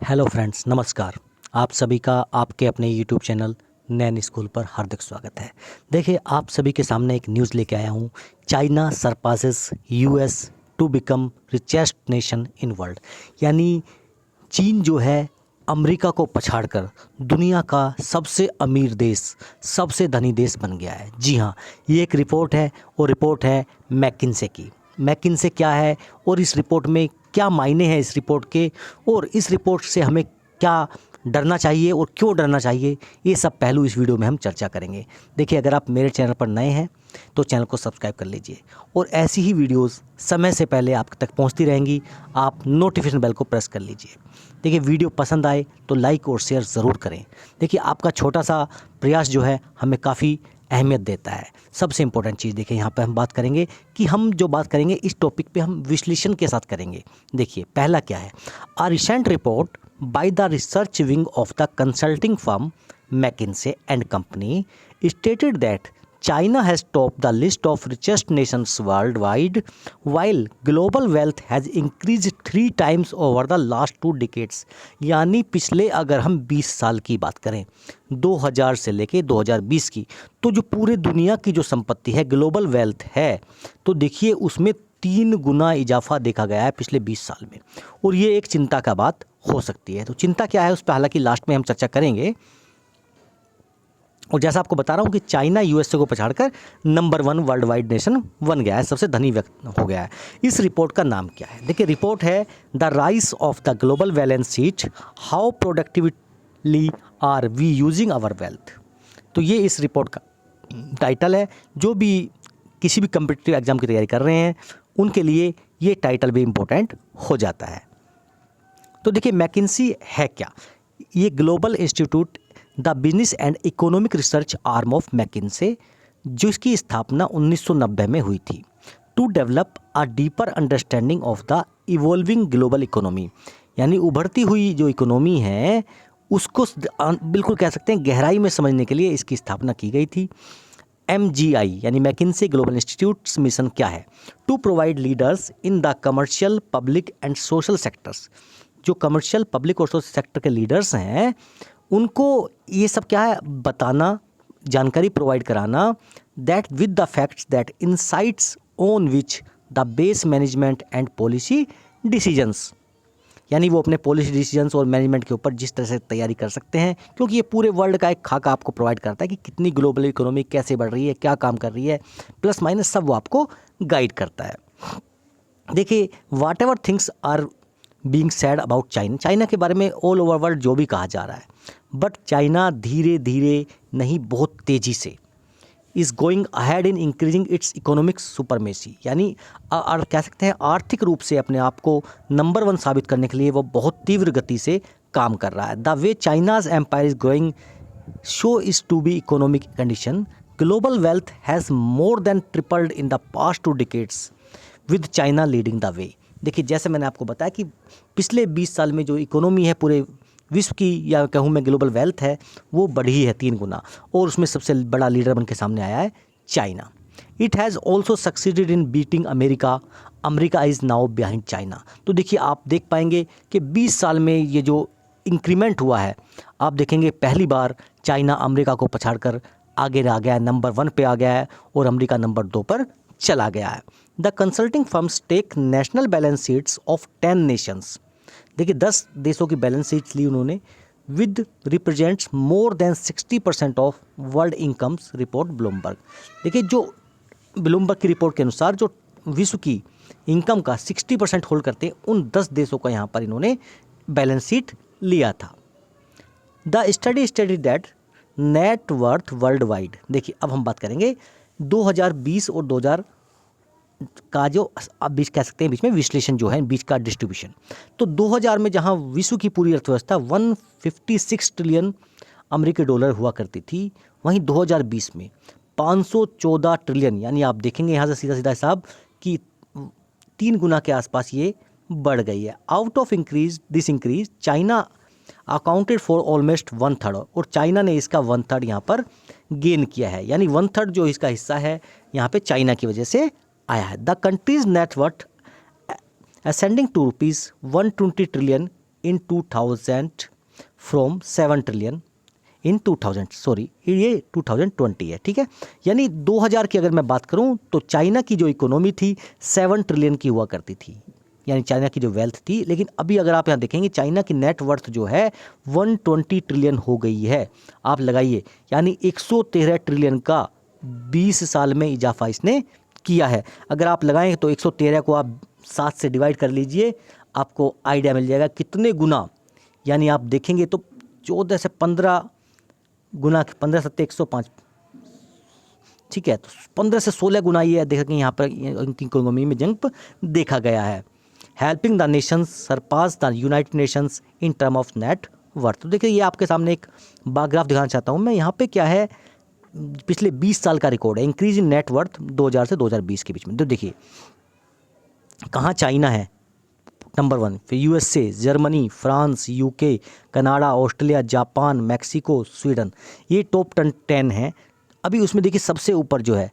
Hello friends, नमस्कार। आप सभी का आपके अपने यूट्यूब चैनल नैन स्कूल पर हार्दिक स्वागत है। देखिए, आप सभी के सामने एक न्यूज़ लेके आया हूँ। China surpasses US to become richest nation in world. यानी चीन जो है अमेरिका को पछाड़कर दुनिया का सबसे अमीर देश, सबसे धनी देश बन गया है। जी हाँ, ये एक रिपोर्ट है और रिपोर्ट है मैकिन्से की। मैकिन्से क्या है और इस रिपोर्ट में क्या मायने हैं इस रिपोर्ट के, और इस रिपोर्ट से हमें क्या डरना चाहिए और क्यों डरना चाहिए, ये सब पहलू इस वीडियो में हम चर्चा करेंगे। देखिए, अगर आप मेरे चैनल पर नए हैं तो चैनल को सब्सक्राइब कर लीजिए और ऐसी ही वीडियोस समय से पहले आप तक पहुंचती रहेंगी। आप नोटिफिकेशन बेल को प्रेस कर लीजिए। देखिए, वीडियो पसंद आए तो लाइक और शेयर ज़रूर करें। देखिए, आपका छोटा सा प्रयास जो है हमें काफ़ी अहमियत देता है। सबसे इम्पोर्टेंट चीज़ देखिए, यहाँ पे हम बात करेंगे कि हम जो बात करेंगे इस टॉपिक पे हम विश्लेषण के साथ करेंगे। देखिए, पहला क्या है, a recent report by the research wing of the consulting firm McKinsey and company stated that China has topped the list of richest nations worldwide, while global wealth has increased 3 times over the last 2 decades। यानी पिछले अगर हम 20 साल की बात करें, 2000 से लेके 2020 की, तो जो पूरे दुनिया की जो संपत्ति है, ग्लोबल वेल्थ है, तो देखिए उसमें 3 गुना इजाफा देखा गया है पिछले 20 साल में। और ये एक चिंता का बात हो सकती है। तो चिंता क्या है उस पर हालांकि लास्ट में हम चर्चा करेंगे। और जैसा आपको बता रहा हूँ कि चाइना यूएसए को पछाड़कर नंबर 1 वर्ल्ड वाइड नेशन बन गया है, सबसे धनी व्यक्ति हो गया है। इस रिपोर्ट का नाम क्या है? देखिए, रिपोर्ट है the rise of the global balance sheet, how productively are we using our wealth. तो ये इस रिपोर्ट का टाइटल है। जो भी किसी भी कम्पिटिटिव एग्जाम की तैयारी कर रहे हैं उनके लिए ये टाइटल भी इम्पोर्टेंट हो जाता है। तो देखिए, मैकिन्से है क्या? ये global institute the business and economic research arm of McKinsey, जिसकी स्थापना 1990 में हुई थी, to develop a deeper understanding of the evolving global economy. यानी उभरती हुई जो इकोनॉमी है उसको बिल्कुल कह सकते हैं गहराई में समझने के लिए इसकी स्थापना की गई थी। MGI यानी मैकिन्से ग्लोबल इंस्टीट्यूट्स मिशन क्या है? To provide leaders in the commercial, public and social sectors. जो कमर्शियल, पब्लिक और सोशल सेक्टर के लीडर्स हैं उनको ये सब क्या है बताना, जानकारी प्रोवाइड कराना, that with the facts that insights on which the base management and policy decisions. यानी वो अपने पॉलिसी डिसीजंस और मैनेजमेंट के ऊपर जिस तरह से तैयारी कर सकते हैं, क्योंकि ये पूरे वर्ल्ड का एक खाका आपको प्रोवाइड करता है कि कितनी ग्लोबल इकोनॉमी कैसे बढ़ रही है, क्या काम कर रही है, प्लस माइनस सब वो आपको गाइड करता है। देखिए, whatever things are being said about China, China के बारे में ऑल ओवर वर्ल्ड जो भी कहा जा रहा है, बट चाइना धीरे धीरे नहीं, बहुत तेज़ी से is going ahead in increasing its economic supremacy. यानी कह सकते हैं आर्थिक रूप से अपने आप को नंबर 1 साबित करने के लिए वो बहुत तीव्र गति से काम कर रहा है। The way China's empire is growing show is to be economic condition, global wealth has more than tripled in the past 2 decades with China leading the way. देखिए, जैसे मैंने आपको बताया कि पिछले 20 साल में जो इकोनॉमी है पूरे विश्व की, या कहूँ मैं ग्लोबल वेल्थ है, वो बढ़ी है 3 गुना, और उसमें सबसे बड़ा लीडर बन के सामने आया है China. It has also succeeded in beating America, America is now behind China. तो देखिए, आप देख पाएंगे कि 20 साल में ये जो इंक्रीमेंट हुआ है, आप देखेंगे पहली बार चाइना अमेरिका को पछाड़कर आगे आ गया है, नंबर 1 पे आ गया है, और अमेरिका नंबर 2 पर चला गया है। The consulting firms take national balance sheets of 10 nations. देखिए, 10 देशों की बैलेंस शीट्स ली उन्होंने, with represents more than 60% of world incomes, report Bloomberg. देखिए, जो ब्लूमबर्ग की रिपोर्ट के अनुसार जो विश्व की इनकम का 60% होल्ड करते हैं, उन 10 देशों का यहाँ पर इन्होंने बैलेंस शीट लिया था। The study that net worth world wide. देखिए, अब हम बात करेंगे 2020 और 2000 का जो आप बीच कह सकते हैं, बीच में विश्लेषण जो है, बीच का डिस्ट्रीब्यूशन। तो 2000 में जहां विश्व की पूरी अर्थव्यवस्था 156 ट्रिलियन अमेरिकी डॉलर हुआ करती थी, वहीं 2020 में 514 ट्रिलियन, यानी आप देखेंगे यहाँ से सीधा सीधा हिसाब कि 3 गुना के आसपास ये बढ़ गई है। Out of this increase China accounted for almost 1/3, और चाइना ने इसका 1/3 यहाँ पर गेन किया है। यानी 1/3 जो इसका हिस्सा है यहाँ पे चाइना की वजह से आया है। The countries net worth ascending to ₹120 trillion in 2000 from 7 trillion in 2000, sorry ये 2020 है, ठीक है। यानी 2000 की अगर मैं बात करूं तो चाइना की जो इकोनॉमी थी 7 ट्रिलियन की हुआ करती थी, यानी चाइना की जो वेल्थ थी। लेकिन अभी अगर आप यहाँ देखेंगे चाइना की नेट वर्थ जो है 120 ट्रिलियन हो गई है। आप लगाइए, यानी 113 ट्रिलियन का 20 साल में इजाफा इसने किया है। अगर आप लगाएं तो 113 को आप 7 से डिवाइड कर लीजिए, आपको आइडिया मिल जाएगा कितने गुना। यानी आप देखेंगे तो 14 से 15 गुना, 15 सत्ते 105, ठीक है। तो 15 से 16 गुना ये देखेंगे यहाँ पर इनकी इकोनॉमी में जंप देखा गया है। Helping the nations surpass the United Nations in term of net worth. तो देखिए ये आपके सामने एक बार ग्राफ दिखाना चाहता हूँ मैं। यहाँ पे क्या है, पिछले 20 साल का रिकॉर्ड है इंक्रीज इन नेट वर्थ 2000 से 2020 के बीच में। तो देखिए कहाँ चाइना है नंबर 1, फिर USA, Germany, France, UK, Canada, Australia, Japan, Mexico, Sweden, ये टॉप 10 हैं। अभी उसमें देखिए सबसे ऊपर जो है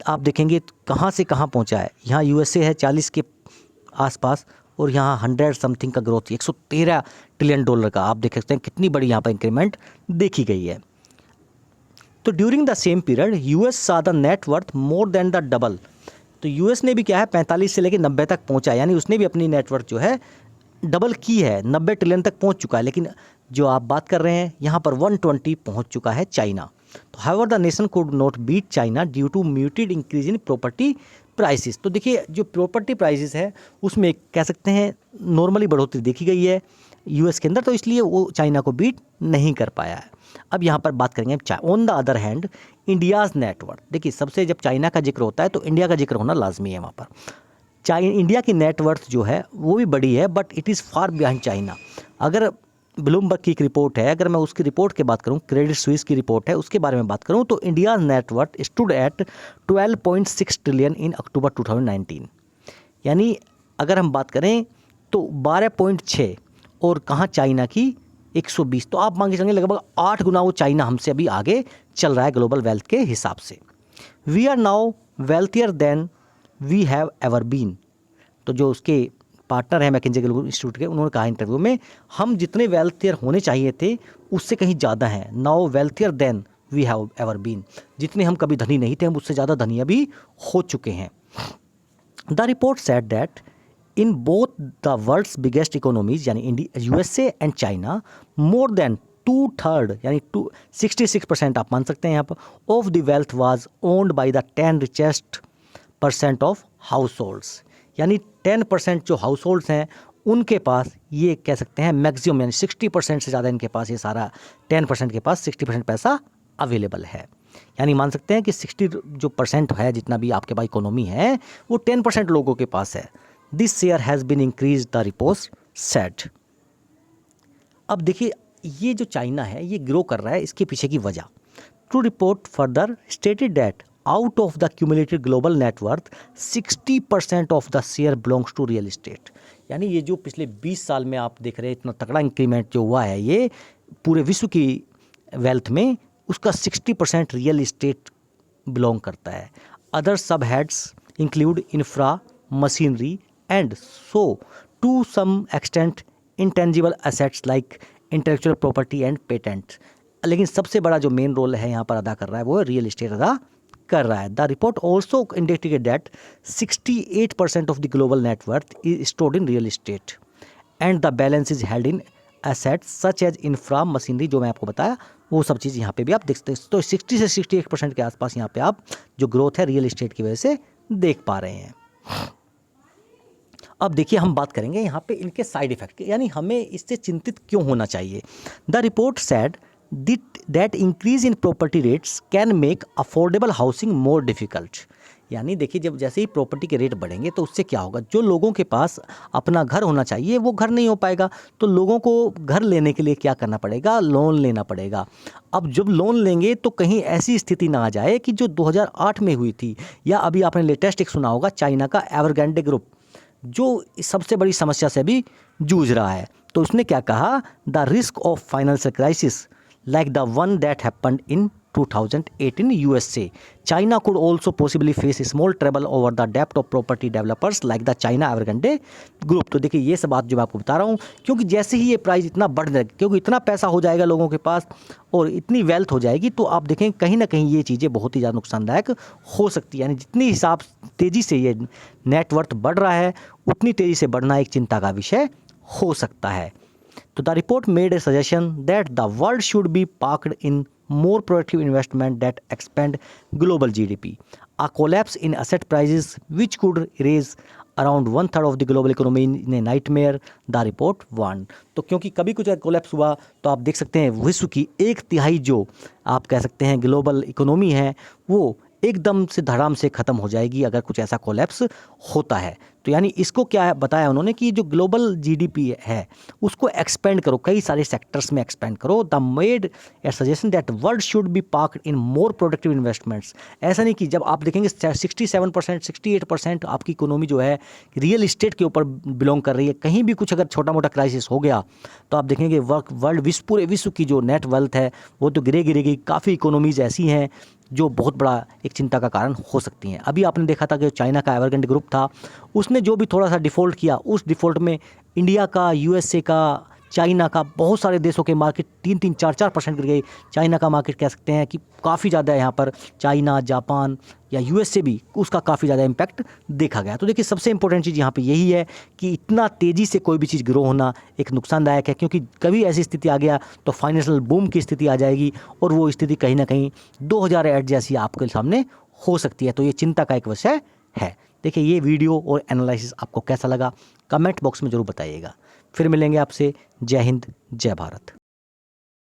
आप देखेंगे कहाँ से कहाँ पहुँचा है। यहाँ यूएसए है 40 के आसपास और यहाँ 100 समथिंग का ग्रोथ, 113 ट्रिलियन डॉलर का। आप देख सकते हैं कितनी बड़ी यहाँ पर इंक्रीमेंट देखी गई है। तो during the same period US saw the net worth more than the double. तो यूएस ने भी क्या है 45 से लेकर 90 तक पहुंचा, यानी उसने भी अपनी नेटवर्थ जो है डबल की है, 90 ट्रिलियन तक पहुंच चुका है। लेकिन जो आप बात कर रहे हैं यहाँ पर 120 पहुंच चुका है चाइना। तो however the nation could not beat China due to muted increase in property prices. तो देखिए जो प्रॉपर्टी प्राइसेस है उसमें कह सकते हैं नॉर्मली बढ़ोतरी देखी गई है यूएस के अंदर, तो इसलिए वो चाइना को बीट नहीं कर पाया है। अब यहाँ पर बात करेंगे on the other hand India's net worth. देखिए सबसे जब चाइना का जिक्र होता है तो इंडिया का जिक्र होना लाजमी है वहाँ पर। इंडिया की नेटवर्थ जो है वो भी बड़ी है, but it is far behind China. अगर ब्लूमबर्ग की एक रिपोर्ट है, अगर मैं उसकी रिपोर्ट की बात करूँ, क्रेडिट स्विस की रिपोर्ट है, उसके बारे में बात करूँ तो India net worth stood at 12.6 trillion in October 2019। यानी अगर हम बात करें तो 12.6 और कहाँ चाइना की 120। तो आप मान के चलेंगे लगभग 8 गुना वो चाइना हमसे अभी आगे चल रहा है ग्लोबल वेल्थ के हिसाब से। We are now wealthier than we have ever been. तो जो उसके पार्टनर हैं मैकिंजी ग्लोबल इंस्टीट्यूट के, उन्होंने कहा इंटरव्यू में हम जितने वेल्थियर होने चाहिए थे उससे कहीं ज़्यादा हैं। Now wealthier than we have ever been. जितने हम कभी धनी नहीं थे हम उससे ज़्यादा धनी अभी हो चुके हैं। The report said that in both the world's biggest economies यानी India, USA and China, more than 2/3 यानी 66% आप मान सकते हैं यहाँ पर of the wealth was owned by the 10 richest % of house holds. यानी 10% जो हाउस होल्ड्स हैं उनके पास ये कह सकते हैं मैक्सिमम, यानी 60% से ज़्यादा इनके पास ये सारा 10% के पास 60% पैसा अवेलेबल है। यानी मान सकते हैं कि 60 जो % है जितना भी आपके पास इकोनॉमी है वो 10% लोगों के पास है। This share has been increase the report said. अब देखिए ये जो चाइना है ये ग्रो कर रहा है, इसके पीछे की वजह। True report further stated that out of the cumulated global net worth 60% of the share belongs to real estate. यानी ये जो पिछले 20 साल में आप देख रहे हैं इतना तगड़ा इंक्रीमेंट जो हुआ है ये पूरे विश्व की वेल्थ में, उसका 60% रियल इस्टेट बिलोंग करता है। अदर सब heads include infra, machinery and so to some extent intangible assets like intellectual property and patents। लेकिन सबसे बड़ा जो मेन रोल है यहाँ पर अदा कर रहा है वो रियल इस्टेट अदा कर रहा है। The report also indicated that 68% of the global net worth is stored in real estate and the balance is held in assets such as infra, machinery, जो मैं आपको बताया वो सब चीज़ यहाँ पे भी आप देख सकते हैं। तो 60 से 68% के आसपास यहाँ पे आप जो ग्रोथ है रियल इस्टेट की वजह से देख पा रहे हैं। अब देखिए हम बात करेंगे यहाँ पे इनके साइड इफ़ेक्ट, यानी हमें इससे चिंतित क्यों होना चाहिए। The report said that increase in property rates can make affordable housing more difficult. यानी देखिए जब जैसे ही प्रॉपर्टी के रेट बढ़ेंगे तो उससे क्या होगा, जो लोगों के पास अपना घर होना चाहिए वो घर नहीं हो पाएगा। तो लोगों को घर लेने के लिए क्या करना पड़ेगा, लोन लेना पड़ेगा। अब जब लोन लेंगे तो कहीं ऐसी स्थिति ना आ जाए कि जो 2008 में हुई थी, या अभी आपने लेटेस्ट एक सुना होगा चाइना का एवरग्रांडे ग्रुप जो सबसे बड़ी समस्या से भी जूझ रहा है। तो उसने क्या कहा, the risk of financial crisis like the one that happened in 2018 USA. China could also possibly face a small trouble over the debt of property developers like the China Evergrande Group. तो देखिए ये सब बात जो मैं आपको बता रहा हूँ, क्योंकि जैसे ही ये प्राइस इतना बढ़ जाएगा, क्योंकि इतना पैसा हो जाएगा लोगों के पास और इतनी वेल्थ हो जाएगी, तो आप देखें कहीं ना कहीं ये चीज़ें बहुत ही ज़्यादा नुकसानदायक हो सकती है। यानी जितनी हिसाब तेज़ी से ये नेटवर्थ बढ़ रहा है, उतनी तेज़ी से बढ़ना एक चिंता का विषय हो सकता है। तो the report made a suggestion that the world should be parked in more productive investment that expand global GDP. A collapse in asset prices which could erase around 1/3 of the global economy in a nightmare, the report warned. तो क्योंकि कभी कुछ अगर collapse हुआ तो आप देख सकते हैं विश्व की 1/3 जो आप कह सकते हैं ग्लोबल इकोनॉमी है वो एकदम से धड़ाम से ख़त्म हो जाएगी अगर कुछ ऐसा कोलैप्स होता है। तो यानी इसको क्या है बताया उन्होंने कि जो ग्लोबल जीडीपी है उसको एक्सपेंड करो, कई सारे सेक्टर्स में एक्सपेंड करो। The made a suggestion that world should be parked in more productive investments. ऐसा नहीं कि जब आप देखेंगे 67% 68% आपकी इकोनॉमी जो है रियल इस्टेट के ऊपर बिलोंग कर रही है, कहीं भी कुछ अगर छोटा मोटा क्राइसिस हो गया तो आप देखेंगे पूरे विश्व की जो नेट वेल्थ है वो तो गिरेगी। काफ़ी इकोनॉमीज़ ऐसी हैं जो बहुत बड़ा एक चिंता का कारण हो सकती हैं। अभी आपने देखा था कि चाइना का एवरग्रांडे ग्रुप था, उसने जो भी थोड़ा सा डिफ़ॉल्ट किया, उस डिफ़ॉल्ट में इंडिया का, यूएसए का, चाइना का, बहुत सारे देशों के मार्केट 3-3 4-4% गिर गई। चाइना का मार्केट कह सकते हैं कि काफ़ी ज़्यादा यहाँ पर चाइना, जापान या यूएसए भी उसका काफ़ी ज़्यादा इम्पैक्ट देखा गया। तो देखिए सबसे इंपॉर्टेंट चीज़ यहाँ पे यही है कि इतना तेज़ी से कोई भी चीज़ ग्रो होना एक नुकसानदायक है, क्योंकि कभी ऐसी स्थिति आ गया तो फाइनेंशियल बूम की स्थिति आ जाएगी और वो स्थिति कहीं ना कहीं 2008 जैसी आपके सामने हो सकती है। तो ये चिंता का एक विषय है। देखिए ये वीडियो और एनालिसिस आपको कैसा लगा कमेंट बॉक्स में ज़रूर बताइएगा। फिर मिलेंगे आपसे। जय हिंद, जय भारत।